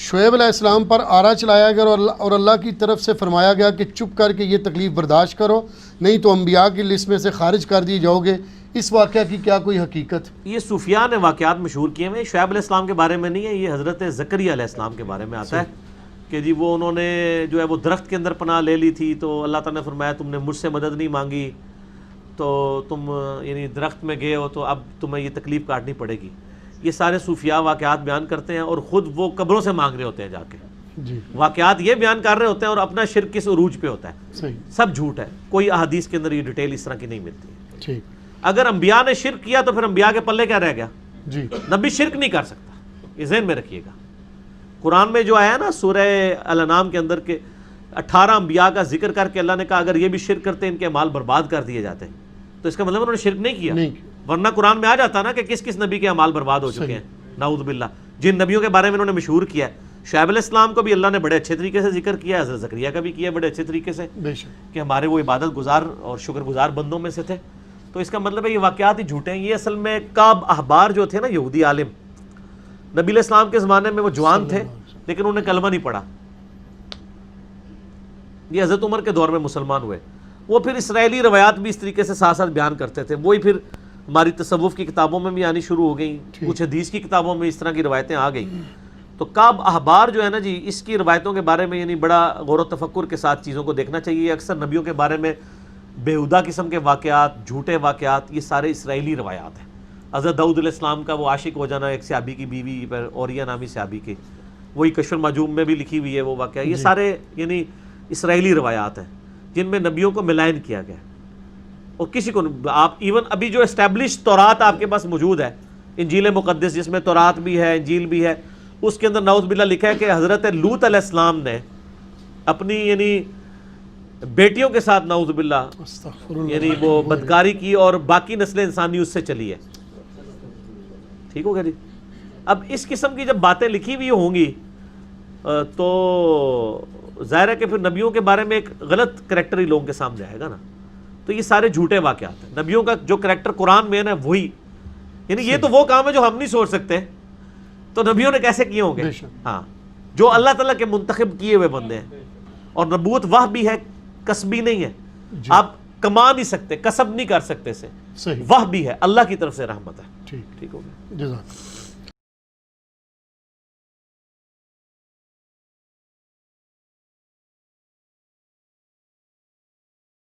شعیب علیہ السلام پر آرا چلایا گیا اور اللہ کی طرف سے فرمایا گیا کہ چپ کر کے یہ تکلیف برداشت کرو، نہیں تو انبیاء کی لسٹ میں سے خارج کر دیے جاؤ گے۔ اس واقعہ کی کیا کوئی حقیقت؟ یہ صوفیاء نے واقعات مشہور کیے ہیں، شعیب علیہ السلام کے بارے میں نہیں ہے، یہ حضرت زکریا علیہ السلام کے بارے میں آتا ہے کہ جی وہ انہوں نے جو ہے وہ درخت کے اندر پناہ لے لی تھی، تو اللہ تعالیٰ نے فرمایا تم نے مجھ سے مدد نہیں مانگی تو تم یعنی درخت میں گئے ہو تو اب تمہیں یہ تکلیف کاٹنی پڑے گی۔ یہ سارے صوفیاء واقعات بیان کرتے ہیں اور خود وہ قبروں سے مانگ رہے ہوتے ہیں جا کے، جی واقعات یہ بیان کر رہے ہوتے ہیں اور اپنا شرک کس عروج پہ ہوتا ہے، صحیح، سب جھوٹ ہے، کوئی احادیث کے اندر یہ ڈیٹیل اس طرح کی نہیں ملتی ہے۔ ٹھیک، اگر انبیاء نے شرک کیا تو پھر انبیاء کے پلے کیا رہ گیا؟ جی نبی شرک نہیں کر سکتا، یہ ذہن میں رکھیے گا۔ قرآن میں جو آیا نا سورہ الانعام کے اندر کے 18 انبیاء کا ذکر کر کے اللہ نے کہا اگر یہ بھی شرک کرتے ان کے اعمال برباد کر دیے جاتے ہیں، تو اس کا مطلب انہوں نے شرک نہیں کیا، ورنہ قرآن میں آ جاتا نا کہ کس کس نبی کے اعمال برباد ہو چکے ہیں، نعوذ باللہ۔ جن نبیوں کے بارے میں انہوں نے مشہور کیا ہے، شعیب علیہ السلام کو بھی اللہ نے بڑے اچھے طریقے سے ذکر کیا ہے، حضرت زکریا کا بھی کیا بڑے اچھے طریقے سے بے شک، کہ ہمارے وہ عبادت گزار اور شکر گزار بندوں میں سے تھے۔ تو اس کا مطلب ہے یہ واقعات ہی جھوٹے ہیں۔ یہ اصل میں کعب احبار جو تھے نا یہودی عالم، نبی علیہ السلام کے زمانے میں وہ جوان تھے لیکن انہوں نے کلمہ نہیں پڑھا، یہ حضرت عمر کے دور میں مسلمان ہوئے۔ وہ پھر اسرائیلی روایات بھی اس طریقے سے ساتھ ساتھ بیان کرتے تھے، وہی پھر ہماری تصوف کی کتابوں میں بھی آنی شروع ہو گئیں، کچھ حدیث کی کتابوں میں اس طرح کی روایتیں آ گئیں۔ تو کعب احبار جو ہے نا جی، اس کی روایتوں کے بارے میں یعنی بڑا غور و تفکر کے ساتھ چیزوں کو دیکھنا چاہیے۔ اکثر نبیوں کے بارے میں بےہودہ قسم کے واقعات، جھوٹے واقعات، یہ سارے اسرائیلی روایات ہیں۔ حضرت داؤد علیہ السلام کا وہ عاشق ہو جانا ایک صحابی کی بیوی پر، اوریا نامی صحابی کے، وہی کشف المعجوم میں بھی لکھی ہوئی ہے وہ واقعہ۔ یہ سارے یعنی اسرائیلی روایات ہیں جن میں نبیوں کو ملائن کیا گیا، اور کسی کو آپ ایون ابھی جو اسٹیبلش تورات آپ کے پاس موجود ہے، انجیل مقدس جس میں تورات بھی ہے انجیل بھی ہے، اس کے اندر نعوذ باللہ لکھا ہے کہ حضرت لوط علیہ السلام نے اپنی یعنی بیٹیوں کے ساتھ نعوذ باللہ یعنی وہ بدکاری کی اور باقی نسل انسانی اس سے چلی ہے۔ ٹھیک ہو گیا جی؟ اب اس قسم کی جب باتیں لکھی ہوئی ہوں گی تو ظاہر ہے کہ پھر نبیوں کے بارے میں ایک غلط کریکٹر ہی لوگوں کے سامنے آئے گا نا۔ تو یہ سارے جھوٹے واقعات ہیں، نبیوں کا جو کریکٹر قرآن میں ہے نا وہی، یعنی یہ تو وہ کام ہے جو ہم نہیں سوچ سکتے، تو نبیوں نے کیسے کیے ہوں گے؟ ہاں، جو اللہ تعالیٰ کے منتخب کیے ہوئے بندے ہیں، اور نبوت وہ بھی ہے، کسبی نہیں ہے، آپ کما نہیں سکتے، کسب نہیں کر سکتے اسے، وہ بھی ہے اللہ کی طرف سے رحمت ہے۔ ٹھیک ہو گیا، جزاک